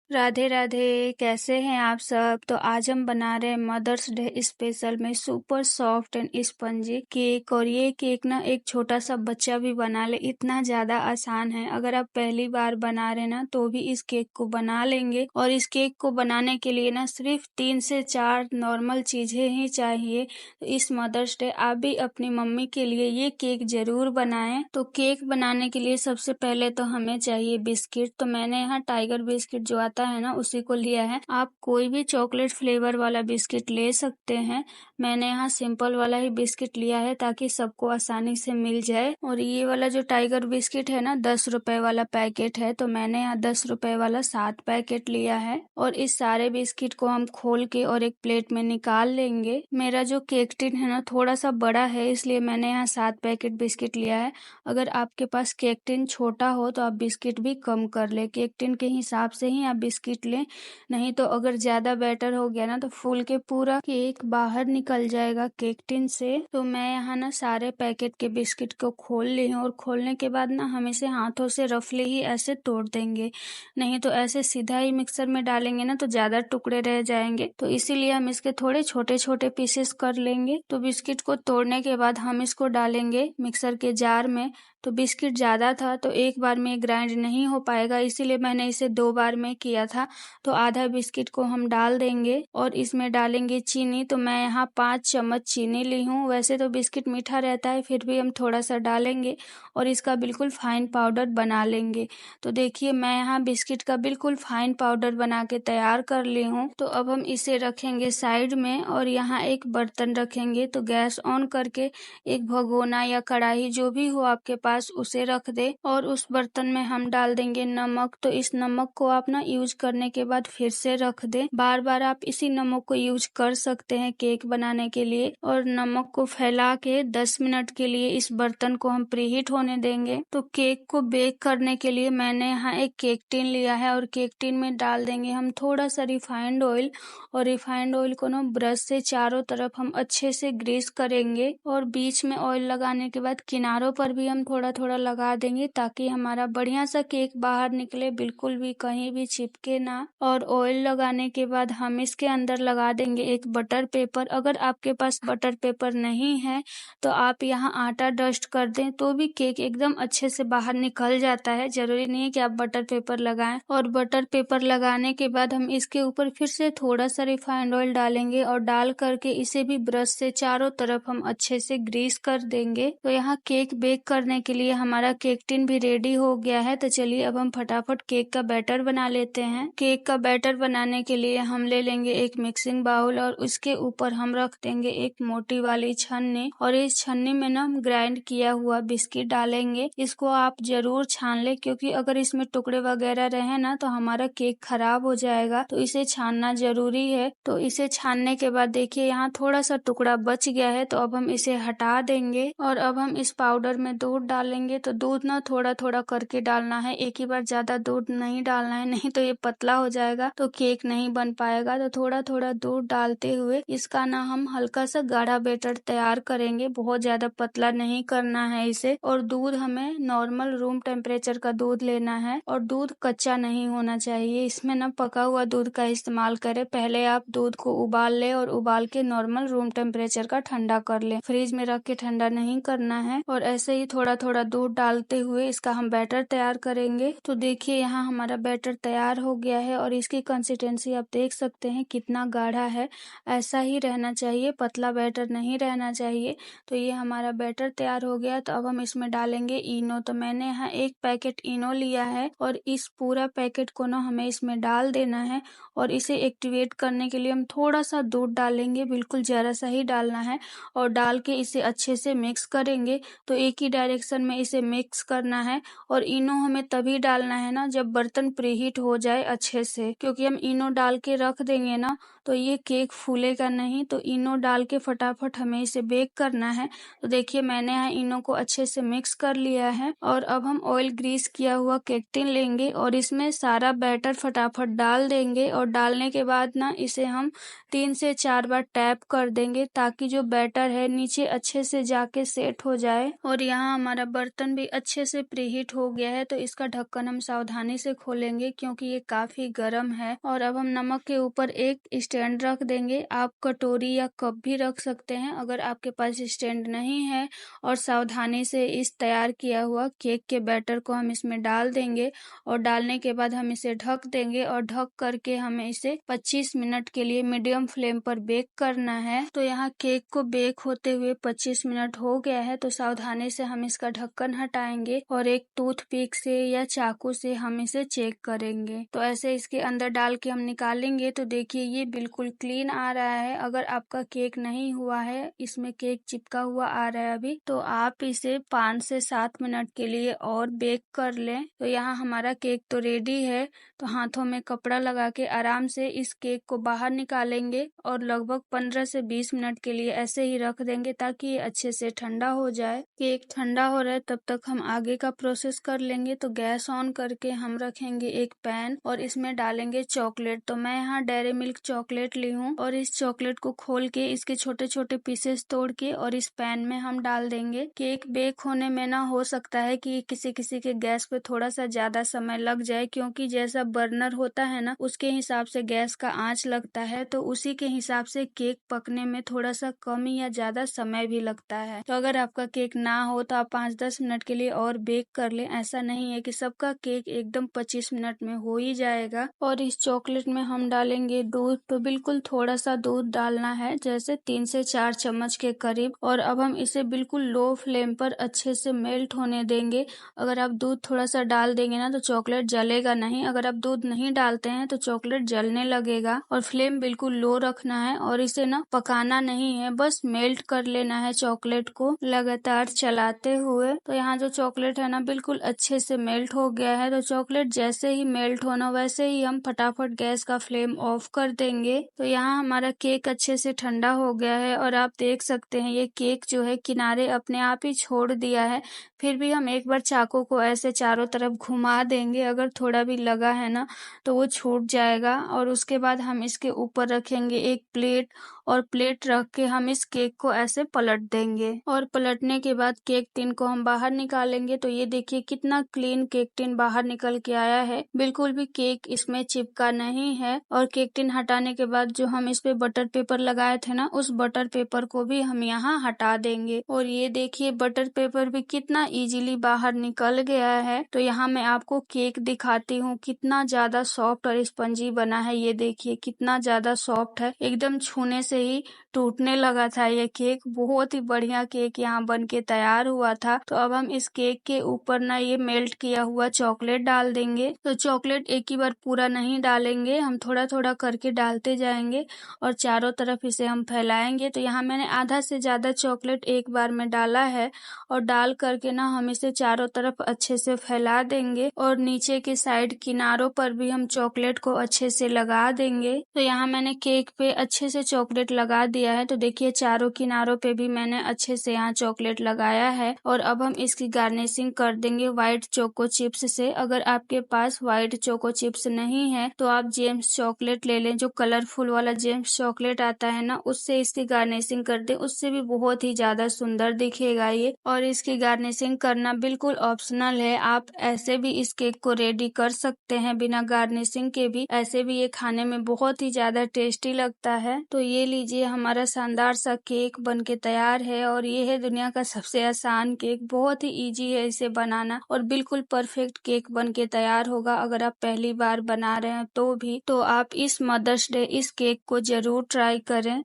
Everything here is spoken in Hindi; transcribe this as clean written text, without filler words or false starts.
राधे राधे, कैसे हैं आप सब। तो आज हम बना रहे हैं मदर्स डे स्पेशल में super soft and spongy cake. और ये केक ना एक छोटा सा बच्चा भी बना ले, इतना ज्यादा आसान है। अगर आप पहली बार बना रहे ना तो भी इस केक को बना लेंगे। और इस केक को बनाने के लिए ना सिर्फ 3 से 4 नॉर्मल चीजें ही चाहिए। तो इस मदर्स डे आप भी अपनी मम्मी के लिए ये केक जरूर बनाएं। तो केक बनाने के लिए सबसे पहले तो हमें चाहिए बिस्किट। तो मैंने यहाँ टाइगर बिस्किट जो आता है ना उसी को लिया है। आप कोई भी चॉकलेट फ्लेवर वाला बिस्किट ले सकते हैं। मैंने यहाँ सिंपल वाला ही बिस्किट लिया है ताकि सबको आसानी से मिल जाए। और ये वाला जो टाइगर बिस्किट है ना 10 रुपए वाला पैकेट है, तो मैंने यहाँ 10 रुपए वाला 7 पैकेट लिया है। और इस सारे बिस्किट को हम खोल के और एक प्लेट में निकाल लेंगे। मेरा जो केक टिन है ना थोड़ा सा बड़ा है, इसलिए मैंने यहाँ 7 पैकेट बिस्किट लिया है। अगर आपके पास केक टिन छोटा हो तो आप बिस्किट भी कम कर ले। केक टिन के हिसाब से ही आप बिस्किट लें, नहीं तो अगर ज्यादा बैटर हो गया ना तो फूल के पूरा केक बाहर निकल जाएगा केक टिन से। तो मैं यहाँ ना सारे पैकेट के बिस्किट को खोल ली हूँ। और खोलने के बाद ना हम इसे हाथों से रफली ही ऐसे तोड़ देंगे, नहीं तो ऐसे सीधा ही मिक्सर में डालेंगे ना तो ज्यादा टुकड़े रह जाएंगे। तो इसीलिए हम इसके थोड़े छोटे छोटे पीसेस कर लेंगे। तो बिस्किट को तोड़ने के बाद हम इसको डालेंगे मिक्सर के जार में। तो बिस्किट ज्यादा था तो एक बार में ग्राइंड नहीं हो पाएगा, इसीलिए मैंने इसे 2 बार में किया था। तो आधा बिस्किट को हम डाल देंगे और इसमें डालेंगे चीनी। तो मैं यहाँ 5 चम्मच चीनी ली हूँ। वैसे तो बिस्किट मीठा रहता है, फिर भी हम थोड़ा सा डालेंगे और इसका बिल्कुल फाइन पाउडर बना लेंगे। तो देखिए मैं यहाँ बिस्किट का बिल्कुल फाइन पाउडर बना के तैयार कर ली हूँ। तो अब हम इसे रखेंगे साइड में और यहाँ एक बर्तन रखेंगे। तो गैस ऑन करके एक भगोना या कढ़ाई जो भी हो आपके पास उसे रख दे और उस बर्तन में हम डाल देंगे नमक। तो इस नमक को आप ना यूज करने के बाद फिर से रख दे। बार बार आप इसी नमक को यूज कर सकते हैं केक बनाने के लिए। और नमक को फैला के 10 मिनट के लिए इस बर्तन को हम प्रीहीट होने देंगे। तो केक को बेक करने के लिए मैंने यहाँ एक केक टिन लिया है और केक टिन में डाल देंगे हम थोड़ा सा रिफाइंड ऑयल। और रिफाइंड ऑयल को ना ब्रश से चारों तरफ हम अच्छे से ग्रीस करेंगे और बीच में ऑयल लगाने के बाद किनारों पर भी हम थोड़ा थोड़ा लगा देंगे ताकि हमारा बढ़िया सा केक बाहर निकले, बिल्कुल भी कहीं भी चिपके ना। और ऑयल लगाने के बाद हम इसके अंदर लगा देंगे एक बटर पेपर। अगर आपके पास बटर पेपर नहीं है तो आप यहाँ आटा डस्ट कर दें तो भी केक एकदम अच्छे से बाहर निकल जाता है। जरूरी नहीं है कि आप बटर पेपर लगाएं। और बटर पेपर लगाने के बाद हम इसके ऊपर फिर से थोड़ा सा रिफाइंड ऑयल डालेंगे और डाल करके इसे भी ब्रश से चारों तरफ हम अच्छे से ग्रीस कर देंगे। तो यहाँ केक बेक करने के लिए हमारा केक टिन भी रेडी हो गया है। तो चलिए अब हम फटाफट केक का बैटर बना लेते हैं। केक का बैटर बनाने के लिए हम ले लेंगे एक मिक्सिंग बाउल और उसके ऊपर हम रख देंगे एक मोटी वाली छन्नी। और इस छन्नी में ना हम ग्राइंड किया हुआ बिस्किट डालेंगे। इसको आप जरूर छान ले, क्योंकि अगर इसमें टुकड़े वगैरह रहे ना तो हमारा केक खराब हो जाएगा। तो इसे छानना जरूरी है। तो इसे छानने के बाद देखिए यहाँ थोड़ा सा टुकड़ा बच गया है, तो अब हम इसे हटा देंगे। और अब हम इस पाउडर में दूध डालेंगे। तो दूध ना थोड़ा थोड़ा करके डालना है, एक ही बार ज्यादा दूध नहीं डालना है, नहीं तो ये पतला हो जाएगा तो केक नहीं बन पाएगा। तो थोड़ा थोड़ा दूध डालते हुए इसका ना हम हल्का सा गाढ़ा बैटर तैयार करेंगे, बहुत ज्यादा पतला नहीं करना है इसे। और दूध हमें नॉर्मल रूम टेम्परेचर का दूध लेना है और दूध कच्चा नहीं होना चाहिए। इसमें ना पका हुआ दूध का इस्तेमाल करें। पहले आप दूध को उबाल ले और उबाल के नॉर्मल रूम टेम्परेचर का ठंडा कर ले, फ्रिज में रख के ठंडा नहीं करना है। और ऐसे ही थोड़ा थोड़ा दूध डालते हुए इसका हम बैटर तैयार करेंगे। तो देखिए यहाँ हमारा बैटर तैयार हो गया है और इसकी कंसिस्टेंसी आप देख सकते हैं कितना गाढ़ा है। ऐसा ही रहना चाहिए, पतला बैटर नहीं रहना चाहिए। तो ये हमारा बैटर तैयार हो गया। तो अब हम इसमें डालेंगे इनो। तो मैंने यहाँ 1 पैकेट इनो लिया है और इस पूरा पैकेट को ना हमें इसमें डाल देना है। और इसे एक्टिवेट करने के लिए हम थोड़ा सा दूध डालेंगे, बिल्कुल जरा सा ही डालना है। और डाल के इसे अच्छे से मिक्स करेंगे। तो एक ही डायरेक्शन में इसे मिक्स करना है। और इनो हमें तभी डालना है ना जब बर्तन प्रीहीट हो जाए अच्छे से, क्योंकि हम इनो डाल के रख देंगे ना तो ये केक फूलेगा नहीं। तो इनो डाल के फटाफट हमें इसे बेक करना है। तो देखिए मैंने यहाँ इनो को अच्छे से मिक्स कर लिया है और अब हम ऑयल ग्रीस किया हुआ केक टिन लेंगे और इसमें सारा बैटर फटाफट डाल देंगे और डालने के बाद ना इसे हम 3 से 4 बार टैप कर देंगे ताकि जो बैटर है नीचे अच्छे से जाके सेट हो जाए। और यहाँ हमारा बर्तन भी अच्छे से प्रीहीट हो गया है, तो इसका ढक्कन हम सावधानी से खोलेंगे क्योंकि ये काफी गर्म है। और अब हम नमक के ऊपर एक स्टैंड रख देंगे। आप कटोरी या कप भी रख सकते हैं अगर आपके पास स्टैंड नहीं है। और सावधानी से इस तैयार किया हुआ केक के बैटर को हम इसमें डाल देंगे और डालने के बाद हम इसे ढक देंगे और ढक करके हमें इसे 25 मिनट के लिए मीडियम फ्लेम पर बेक करना है। तो यहाँ केक को बेक होते हुए 25 मिनट हो गया है। तो सावधानी से हम इसका ढक्कन हटाएंगे और एक टूथपिक से या चाकू से हम इसे चेक करेंगे। तो ऐसे इसके अंदर डाल के हम निकालेंगे तो देखिए ये बिल्कुल क्लीन आ रहा है। अगर आपका केक नहीं हुआ है, इसमें केक चिपका हुआ आ रहा है अभी, तो आप इसे 5 से 7 मिनट के लिए और बेक कर लें। तो यहाँ हमारा केक तो रेडी है। तो हाथों में कपड़ा लगा के आराम से इस केक को बाहर निकालेंगे और लगभग 15 से 20 मिनट के लिए ऐसे ही रख देंगे ताकि ये अच्छे से ठंडा हो जाए। केक ठंडा हो रहा है तब तक हम आगे का प्रोसेस कर लेंगे। तो गैस ऑन करके हम रखेंगे एक पैन और इसमें डालेंगे चॉकलेट। तो मैं यहाँ डेयरी मिल्क चॉकलेट ली हूँ और इस चॉकलेट को खोल के इसके छोटे छोटे पीसेस तोड़ के और इस पैन में हम डाल देंगे। केक बेक होने में ना हो सकता है कि किसी किसी के गैस पे थोड़ा सा ज्यादा समय लग जाए, क्योंकि जैसा बर्नर होता है ना उसके हिसाब से गैस का आंच लगता है। तो उसी के हिसाब से केक पकने में थोड़ा सा कम या ज्यादा समय भी लगता है। तो अगर आपका केक ना हो तो आप 5-10 मिनट के लिए और बेक कर लें। ऐसा नहीं है कि सबका केक एकदम 25 मिनट में हो ही जाएगा। और इस चॉकलेट में हम डालेंगे दूध। तो बिल्कुल थोड़ा सा दूध डालना है, जैसे 3 से 4 चम्मच के करीब। और अब हम इसे बिल्कुल लो फ्लेम पर अच्छे से मेल्ट होने देंगे। अगर आप दूध थोड़ा सा डाल देंगे ना तो चॉकलेट जलेगा नहीं। अगर आप दूध नहीं डालते हैं तो चॉकलेट जलने लगेगा। और फ्लेम बिल्कुल लो रखना है और इसे ना पकाना नहीं है, बस मेल्ट कर लेना है चॉकलेट को लगातार चलाते हुए। तो यहाँ जो चॉकलेट है ना बिल्कुल अच्छे से मेल्ट हो गया है। तो चॉकलेट जैसे ही मेल्ट होना वैसे ही हम फटाफट गैस का फ्लेम ऑफ कर देंगे। तो यहाँ हमारा केक अच्छे से ठंडा हो गया है और आप देख सकते हैं ये केक जो है किनारे अपने आप ही छोड़ दिया है। फिर भी हम एक बार चाकू को ऐसे चारों तरफ घुमा देंगे, अगर थोड़ा भी लगा है ना तो वो छूट जाएगा। और उसके बाद हम इसके ऊपर रखेंगे एक प्लेट और प्लेट रख के हम इस केक को ऐसे पलट देंगे। और पलटने के बाद केक टिन को हम बाहर निकालेंगे। तो ये देखिए कितना क्लीन केक टिन बाहर निकल के आया है, बिल्कुल भी केक इसमें चिपका नहीं है। और केक टिन हटाने के बाद जो हम इस पे बटर पेपर लगाए थे ना, उस बटर पेपर को भी हम यहाँ हटा देंगे। और ये देखिए बटर पेपर भी कितना इजीली बाहर निकल गया है। तो यहाँ मैं आपको केक दिखाती हूँ कितना ज्यादा सॉफ्ट और स्पंजी बना है। ये देखिए कितना ज्यादा सॉफ्ट है, एकदम छूने से ही टूटने लगा था ये केक। बहुत ही बढ़िया केक यहाँ बन के तैयार हुआ था। तो अब हम इस केक के ऊपर ना ये मेल्ट किया हुआ चॉकलेट डाल देंगे। तो चॉकलेट एक ही बार पूरा नहीं डालेंगे, हम थोड़ा थोड़ा करके डालते जाएंगे और चारों तरफ इसे हम फैलाएंगे। तो यहाँ मैंने आधा से ज्यादा चॉकलेट एक बार में डाला है और डाल करके ना हम इसे चारों तरफ अच्छे से फैला देंगे और नीचे के साइड किनारों पर भी हम चॉकलेट को अच्छे से लगा देंगे। तो यहाँ मैंने केक पे अच्छे से चॉकलेट लगा दिया है। तो देखिए चारों किनारों पे भी मैंने अच्छे से यहाँ चॉकलेट लगाया है। और अब हम इसकी गार्निशिंग कर देंगे व्हाइट चोको चिप्स से। अगर आपके पास व्हाइट चोको चिप्स नहीं है तो आप जेम्स चॉकलेट ले लें, जो कलरफुल वाला जेम्स चॉकलेट आता है ना, उससे इसकी गार्निशिंग कर दे, उससे भी बहुत ही ज्यादा सुंदर दिखेगा ये। और इसकी गार्निशिंग करना बिल्कुल ऑप्शनल है, आप ऐसे भी इस केक को रेडी कर सकते हैं बिना गार्निशिंग के भी। ऐसे भी ये खाने में बहुत ही ज्यादा टेस्टी लगता है। तो ये लीजिए हमारा शानदार सा केक बन के तैयार है और ये है दुनिया का सबसे आसान केक। बहुत ही इजी है इसे बनाना और बिल्कुल परफेक्ट केक बन के तैयार होगा। अगर आप पहली बार बना रहे हैं तो भी, तो आप इस मदर्स डे इस केक को जरूर ट्राई करें।